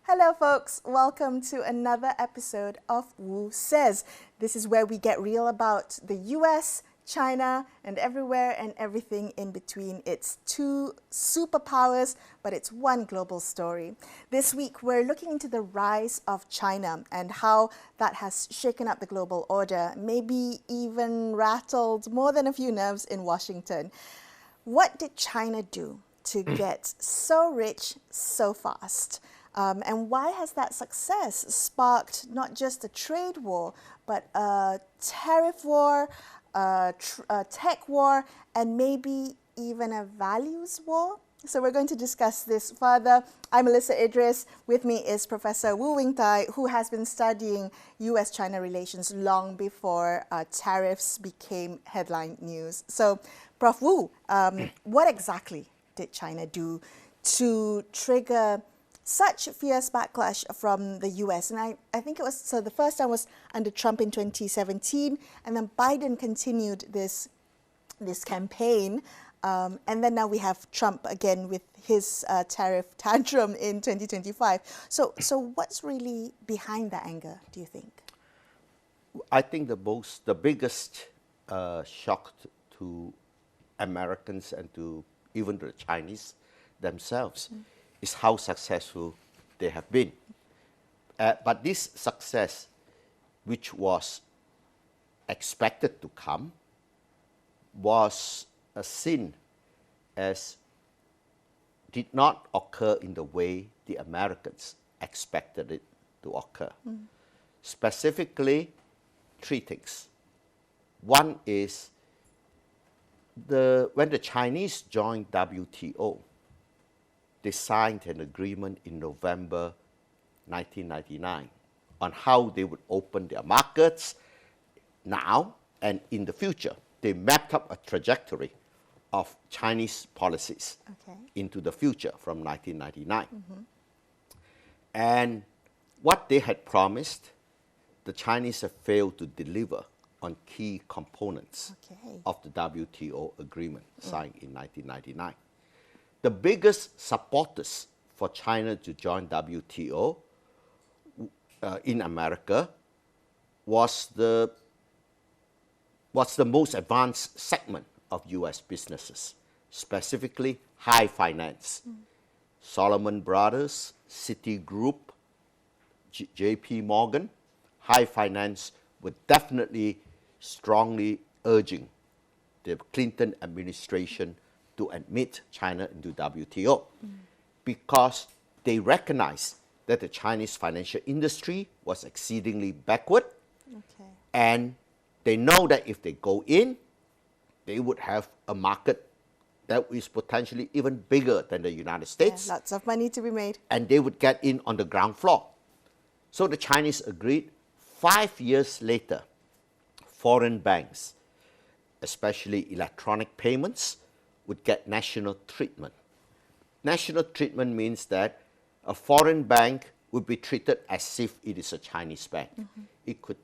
Hello folks, welcome to another episode of Wu Says. This is where we get real about the US, China, and everywhere and everything in between. It's two superpowers, but it's one global story. This week, we're looking into the rise of China and how that has shaken up the global order, maybe even rattled more than a few nerves in Washington. What did China do to get so rich so fast? And why has that success sparked not just a trade war, but a tariff war, a tech war, and maybe even a values war? So we're going to discuss this further. I'm Melisa Idris. With me is Professor Wu Thye, who has been studying US-China relations long before tariffs became headline news. So, Prof. Wu, what exactly did China do to trigger such fierce backlash from the US? And I think it was, so the first time was under Trump in 2017, and then Biden continued this campaign. And then now we have Trump again with his tariff tantrum in 2025. So what's really behind that anger, do you think? I think the biggest shock to Americans and to even the Chinese themselves is how successful they have been. But this success, which was expected to come, was seen as did not occur in the way the Americans expected it to occur. Specifically, three things. One is when the Chinese joined WTO, they signed an agreement in November 1999 on how they would open their markets now and in the future. They mapped up a trajectory of Chinese policies into the future from 1999. And what they had promised, the Chinese have failed to deliver on key components of the WTO agreement signed in 1999. The biggest supporters for China to join WTO in America was the most advanced segment of US businesses, specifically high finance. Solomon Brothers, Citigroup, JP Morgan, high finance were definitely strongly urging the Clinton administration to admit China into WTO because they recognized that the Chinese financial industry was exceedingly backward, and they know that if they go in, they would have a market that is potentially even bigger than the United States. Lots of money to be made. And they would get in on the ground floor. So the Chinese agreed. 5 years later, foreign banks, especially electronic payments, would get national treatment. National treatment means that a foreign bank would be treated as if it is a Chinese bank. It could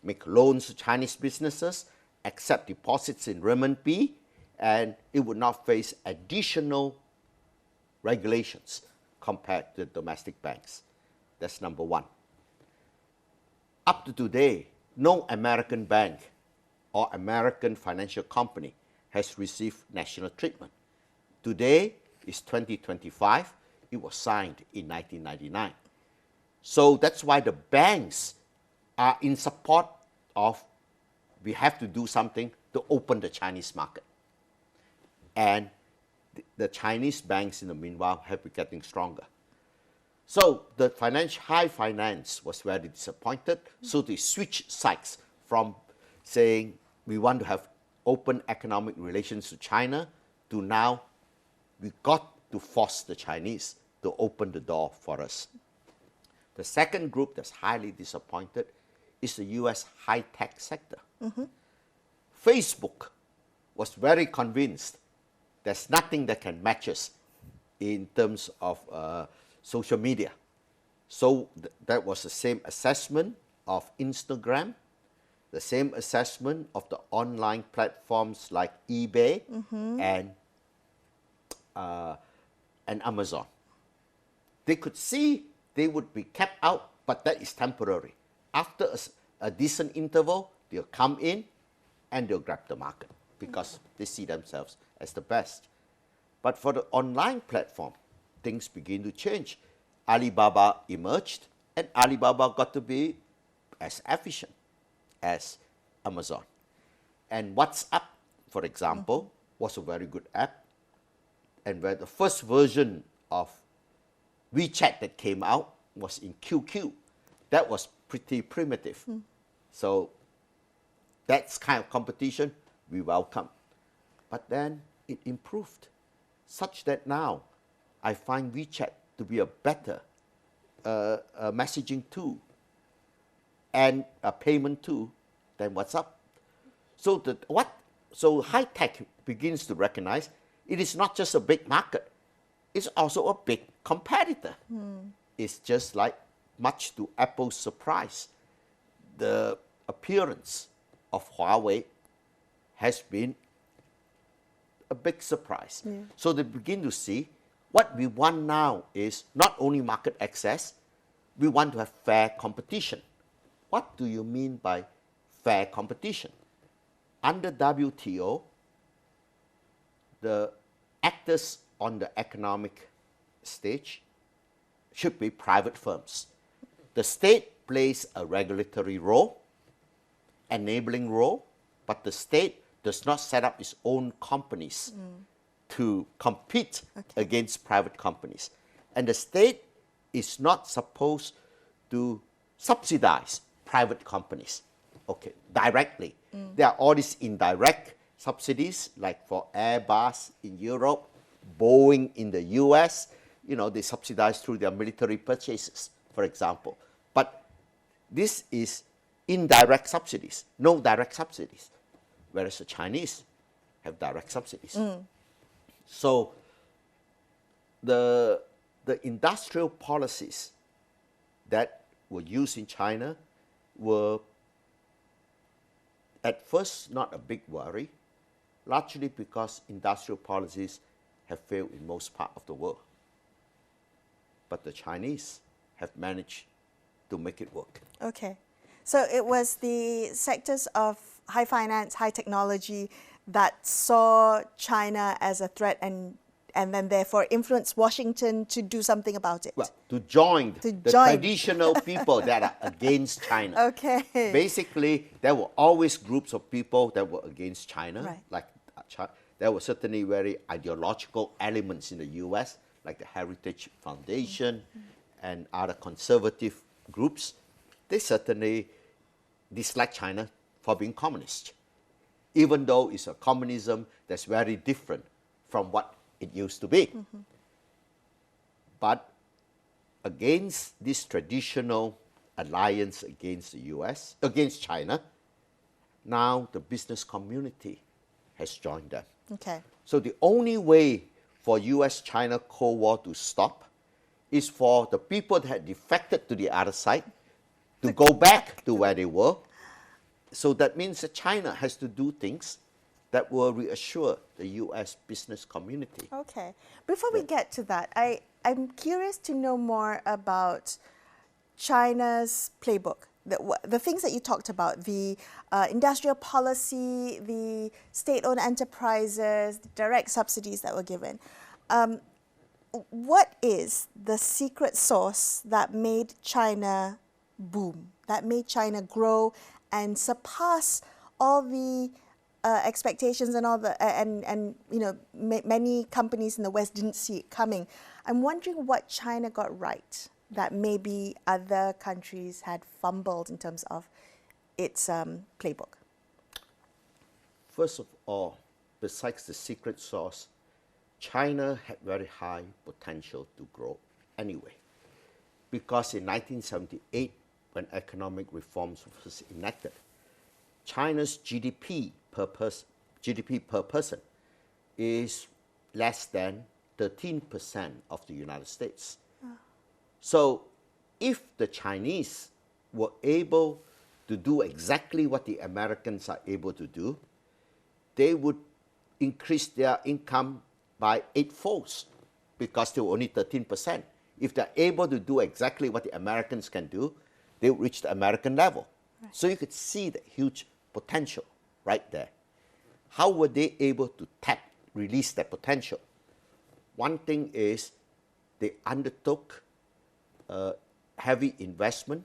make loans to Chinese businesses, accept deposits in renminbi, and it would not face additional regulations compared to domestic banks. That's number one. Up to today, no American bank or American financial company has received national treatment. Today is 2025. It was signed in 1999. So that's why the banks are in support of we have to do something to open the Chinese market. And the Chinese banks, in the meanwhile, have been getting stronger. So the high finance was very disappointed. So they switched sides from saying we want to have open economic relations to China to now we got to force the Chinese to open the door for us. The second group that's highly disappointed is the US high-tech sector. Facebook was very convinced there's nothing that can match us in terms of social media. So that was the same assessment of Instagram, the same assessment of the online platforms like eBay and Amazon. They could see they would be kept out, but that is temporary. After a decent interval, they'll come in and they'll grab the market because they see themselves as the best. But for the online platform, things begin to change. Alibaba emerged, and Alibaba got to be as efficient as Amazon. And WhatsApp, for example, was a very good app. And where the first version of WeChat that came out was in QQ. That was pretty primitive. So that's kind of competition we welcome. But then it improved, such that now I find WeChat to be a better messaging tool and a payment tool than WhatsApp. So high tech begins to recognize it is not just a big market, it's also a big competitor. It's just like, much to Apple's surprise, the appearance of Huawei has been a big surprise. So they begin to see what we want now is not only market access, we want to have fair competition. What do you mean by fair competition? Under WTO, the actors on the economic stage should be private firms. The state plays a regulatory role, enabling role, but the state does not set up its own companies to compete against private companies. And the state is not supposed to subsidize private companies, directly. There are all these indirect subsidies, like for Airbus in Europe, Boeing in the US, they subsidize through their military purchases, for example. But this is indirect subsidies, no direct subsidies, whereas the Chinese have direct subsidies. So the industrial policies that were used in China were at first not a big worry, largely because industrial policies have failed in most parts of the world. But the Chinese have managed to make it work. Okay. So it was the sectors of high finance, high technology that saw China as a threat and then therefore influenced Washington to do something about it. Well, to join the traditional people that are against China. Okay. Basically, there were always groups of people that were against China. Right. Like there were certainly very ideological elements in the US, like the Heritage Foundation and other conservative groups. They certainly dislike China for being communist, even though it's a communism that's very different from what it used to be. But against this traditional alliance against the US, against China, now the business community has joined them. Okay. So the only way for US-China Cold War to stop is for the people that had defected to the other side to go back to where they were. So that means that China has to do things that will reassure the US business community. Okay. Before we get to that, I'm curious to know more about China's playbook. The things that you talked about, the industrial policy, the state-owned enterprises, the direct subsidies that were given. What is the secret sauce that made China boom, that made China grow and surpass all the expectations and all the many companies in the West didn't see it coming? I'm wondering what China got right that maybe other countries had fumbled in terms of its playbook. First of all, besides the secret sauce, China had very high potential to grow anyway. Because in 1978, when economic reforms were first enacted, China's GDP per person is less than 13% of the United States. So if the Chinese were able to do exactly what the Americans are able to do, they would increase their income by 8-fold because they were only 13%. If they're able to do exactly what the Americans can do, they will reach the American level. Right. So you could see the huge potential right there. How were they able to release that potential? One thing is they undertook heavy investment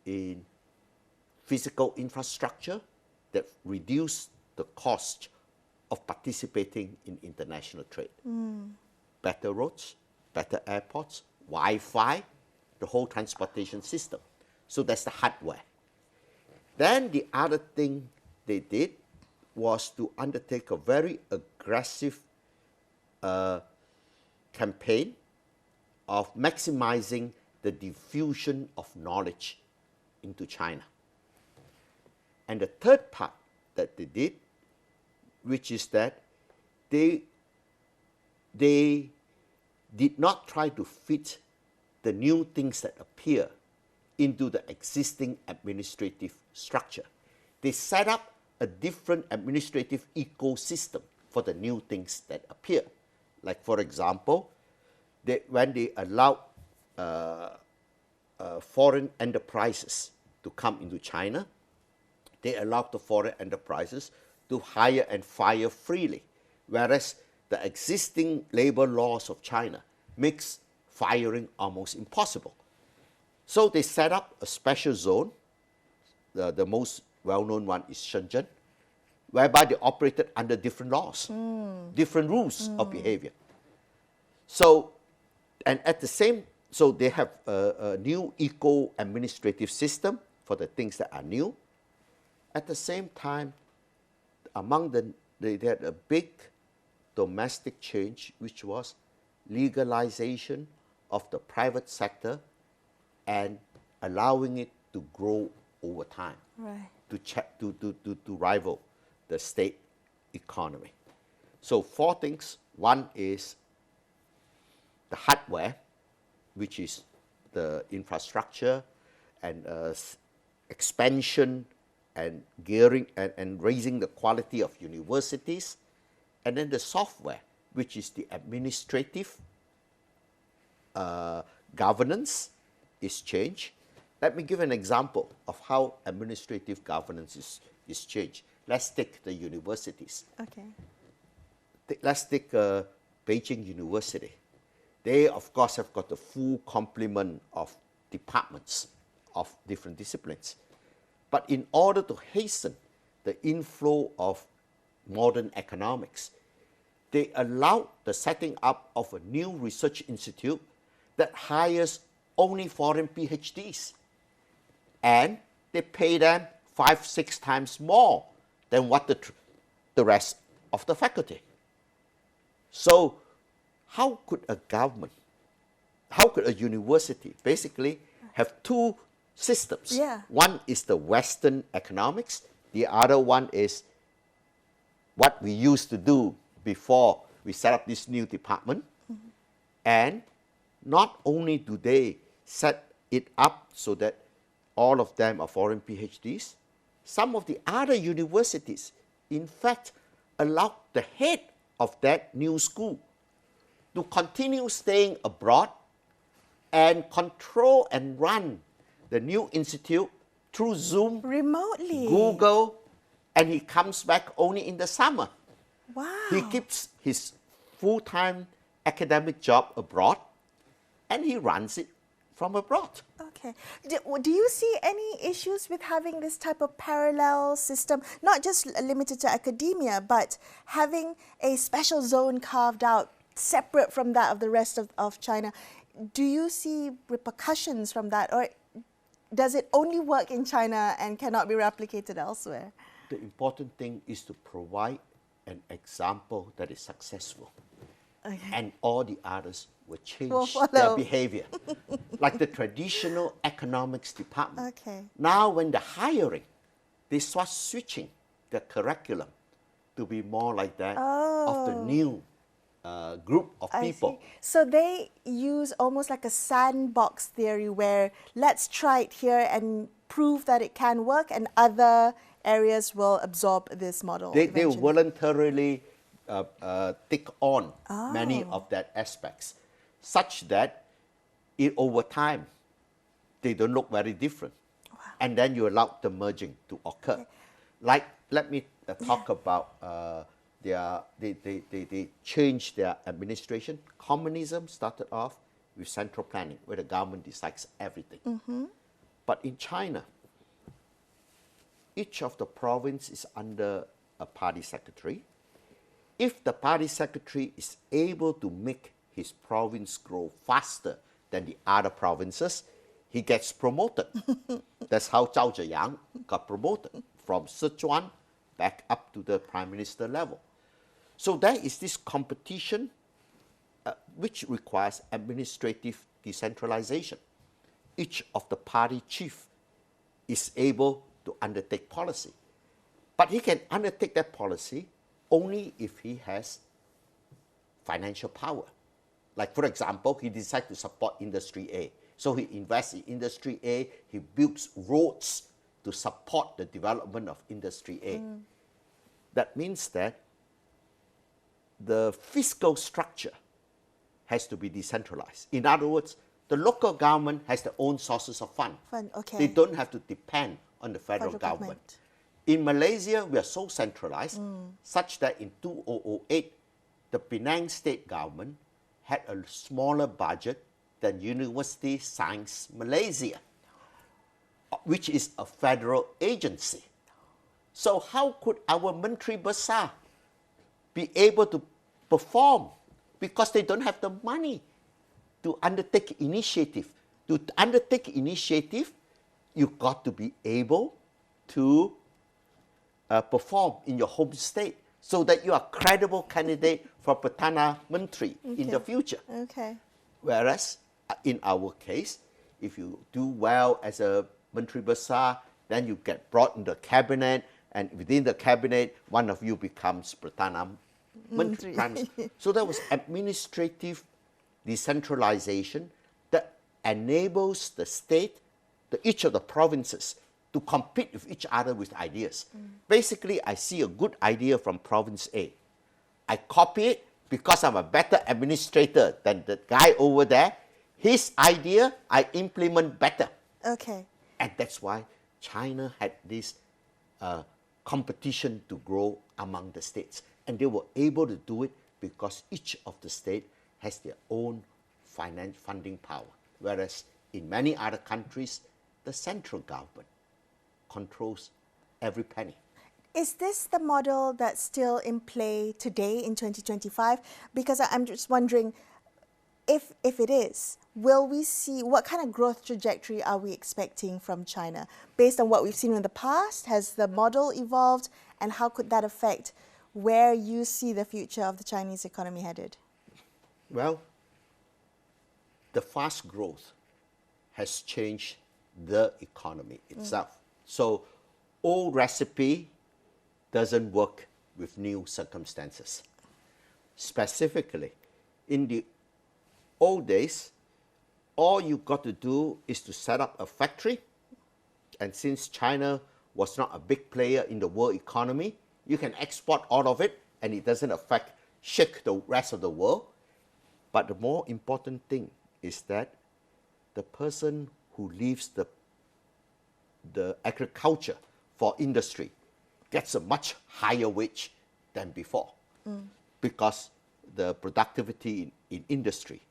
in physical infrastructure that reduced the cost of participating in international trade. Better roads, better airports, Wi-Fi, the whole transportation system. So that's the hardware. Then the other thing they did was to undertake a very aggressive campaign of maximizing the diffusion of knowledge into China. And the third part that they did, which is that they did not try to fit the new things that appear into the existing administrative structure. They set up a different administrative ecosystem for the new things that appear. Like, for example, when they allowed foreign enterprises to come into China, they allowed the foreign enterprises to hire and fire freely, whereas the existing labor laws of China makes firing almost impossible. So they set up a special zone. The most well-known one is Shenzhen, whereby they operated under different laws, different rules of behavior. So, and at the same, so they have a new eco-administrative system for the things that are new. At the same time, they had a big domestic change, which was legalization of the private sector and allowing it to grow over time, right, to rival the state economy. So 4 things. One is the hardware, which is the infrastructure and expansion and gearing and raising the quality of universities. And then the software, which is the administrative governance, is changed. Let me give an example of how administrative governance is changed. Let's take the universities. Okay. Let's take Beijing University. They, of course, have got the full complement of departments of different disciplines. But in order to hasten the inflow of modern economics, they allowed the setting up of a new research institute that hires only foreign PhDs. And they pay them 5-6 times more than what the rest of the faculty. So how could a government, how could a university basically have 2 systems? Yeah. One is the Western economics. The other one is what we used to do before we set up this new department. And not only do they set it up so that all of them are foreign PhDs, some of the other universities, in fact, allowed the head of that new school to continue staying abroad and control and run the new institute through Zoom, remotely, Google, and he comes back only in the summer. Wow. He keeps his full-time academic job abroad and he runs it from abroad. Okay. Do you see any issues with having this type of parallel system, not just limited to academia, but having a special zone carved out separate from that of the rest of China? Do you see repercussions from that, or does it only work in China and cannot be replicated elsewhere? The important thing is to provide an example that is successful. Okay. And all the others will change their behavior. Like the traditional economics department. Okay. Now when they're hiring, they start switching the curriculum to be more like that of the new group of people. I see. So they use almost like a sandbox theory where let's try it here and prove that it can work, and other areas will absorb this model. They voluntarily take on many of that aspects, such that over time, they don't look very different. Wow. And then you allow the merging to occur. Okay. Like, let me talk about they changed their administration. Communism started off with central planning, where the government decides everything. But in China, each of the province is under a party secretary. If the party secretary is able to make his province grow faster than the other provinces, he gets promoted. That's how Zhao Ziyang got promoted from Sichuan back up to the prime minister level. So there is this competition which requires administrative decentralization. Each of the party chief is able to undertake policy. But he can undertake that policy only if he has financial power. Like, for example, he decides to support industry A. So he invests in industry A, he builds roads to support the development of industry A. That means that the fiscal structure has to be decentralized. In other words, the local government has their own sources of fund. Okay. They don't have to depend on the federal government. In Malaysia, we are so centralized such that in 2008, the Penang state government had a smaller budget than University Science Malaysia, which is a federal agency. So how could our Menteri Besar be able to perform? Because they don't have the money to undertake initiative. To undertake initiative, you've got to be able to perform in your home state so that you are a credible candidate for Perdana Menteri in the future. Okay. Whereas in our case, if you do well as a Menteri Besar, then you get brought in the cabinet, and within the cabinet, one of you becomes Perdana Menteri. Prime Minister. So there was administrative decentralization that enables the state, each of the provinces, to compete with each other with ideas. Basically, I see a good idea from province A. I copy it because I'm a better administrator than the guy over there. His idea, I implement better. Okay. And that's why China had this competition to grow among the states. And they were able to do it because each of the states has their own funding power. Whereas in many other countries, the central government controls every penny. Is this the model that's still in play today in 2025? Because I'm just wondering, if it is, will we see, what kind of growth trajectory are we expecting from China? Based on what we've seen in the past, has the model evolved, and how could that affect where you see the future of the Chinese economy headed? Well, the fast growth has changed the economy itself. So old recipe doesn't work with new circumstances. Specifically, in the old days, all you got to do is to set up a factory. And since China was not a big player in the world economy, you can export all of it and it doesn't shake the rest of the world. But the more important thing is that the person who leaves the agriculture for industry gets a much higher wage than before because the productivity in industry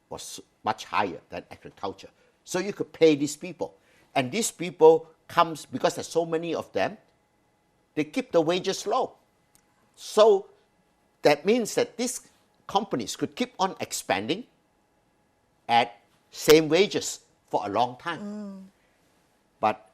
was much higher than agriculture. So you could pay these people. And these people comes, because there's so many of them, they keep the wages low. So that means that these companies could keep on expanding at same wages for a long time. But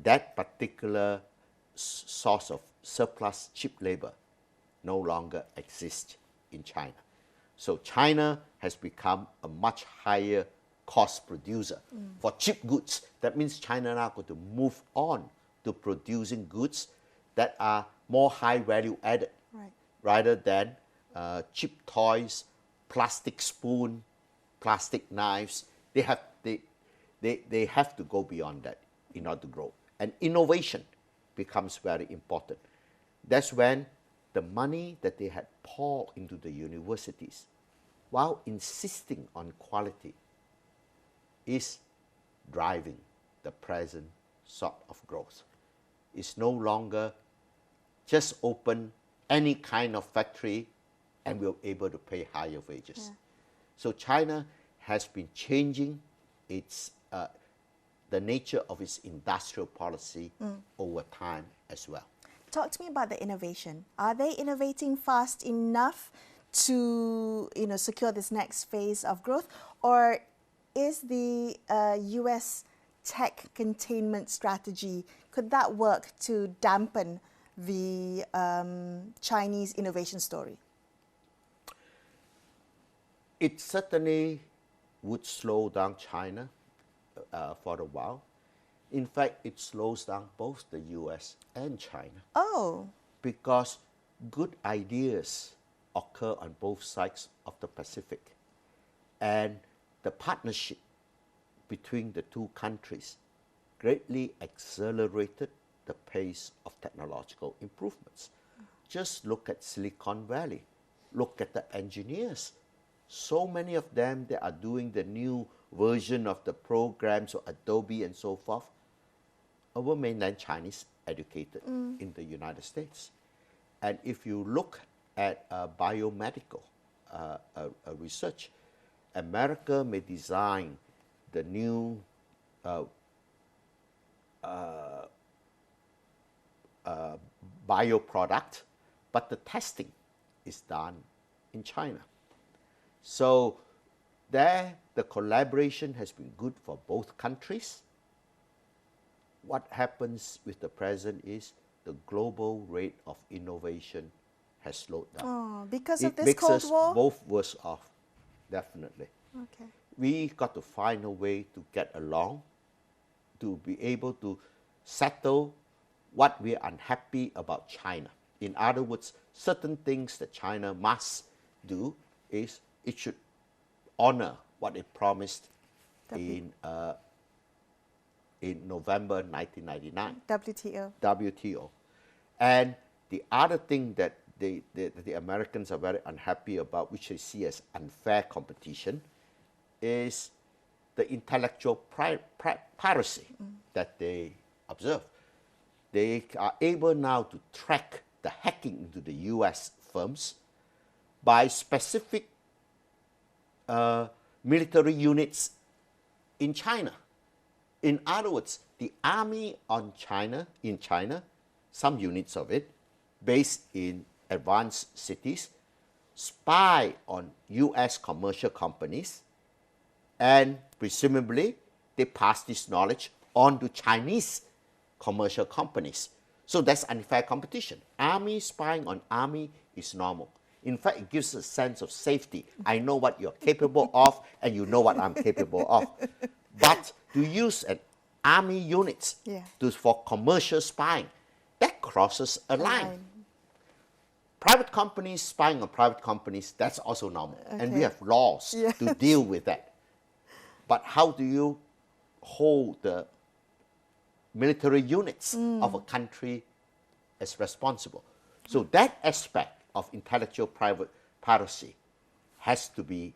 that particular source of surplus cheap labor no longer exists in China. So China has become a much higher cost producer for cheap goods. That means China now got to move on to producing goods that are more high value added, rather than cheap toys, plastic spoon, plastic knives. They have to go beyond that in order to grow. And innovation becomes very important. That's when the money that they had poured into the universities, while insisting on quality, is driving the present sort of growth. It's no longer just open any kind of factory and we're able to pay higher wages. Yeah. So China has been changing its the nature of its industrial policy over time as well. Talk to me about the innovation. Are they innovating fast enough to secure this next phase of growth, or is the US tech containment strategy, could that work to dampen the Chinese innovation story? It certainly would slow down China for a while. In fact, it slows down both the US and China. Oh. Because good ideas occur on both sides of the Pacific. And the partnership between the two countries greatly accelerated the pace of technological improvements. Just look at Silicon Valley. Look at the engineers. So many of them that are doing the new version of the programs of Adobe and so forth were mainland Chinese educated in the United States. And if you look at biomedical research, America may design the new bioproduct, but the testing is done in China. So there, the collaboration has been good for both countries. What happens with the present is the global rate of innovation has slowed down. Oh, because of this It makes Cold us War? both worse off, definitely. Okay. We got to find a way to get along, to be able to settle what we are unhappy about China. In other words, certain things that China must do is it should honor what it promised in November 1999. WTO. And the other thing that the Americans are very unhappy about, which they see as unfair competition, is the intellectual piracy that they observe. They are able now to track the hacking into the US firms by specific military units in China. In other words, the army in China, some units of it, based in advanced cities, spy on US commercial companies, and presumably they pass this knowledge on to Chinese commercial companies. So that's unfair competition. Army spying on army is normal. In fact, it gives a sense of safety. I know what you're capable of, and you know what I'm capable of. But to use an army units for commercial spying, that crosses a line. Private companies spying on private companies, that's also normal. Okay. And we have laws to deal with that. But how do you hold the military units of a country as responsible? So that aspect of intellectual piracy has to be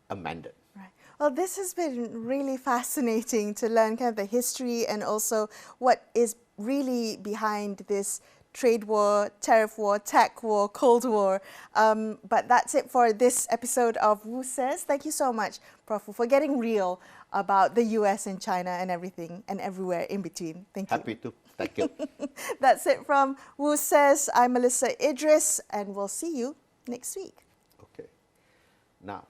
amended. Right. Well, this has been really fascinating to learn kind of the history and also what is really behind this trade war, tariff war, tech war, Cold War. But that's it for this episode of Wu Says. Thank you so much, Prof, for getting real about the US and China and everything and everywhere in between. Thank you. Happy to. Thank you. That's it from Wu Says. I'm Melisa Idris, and we'll see you next week. Okay. Now,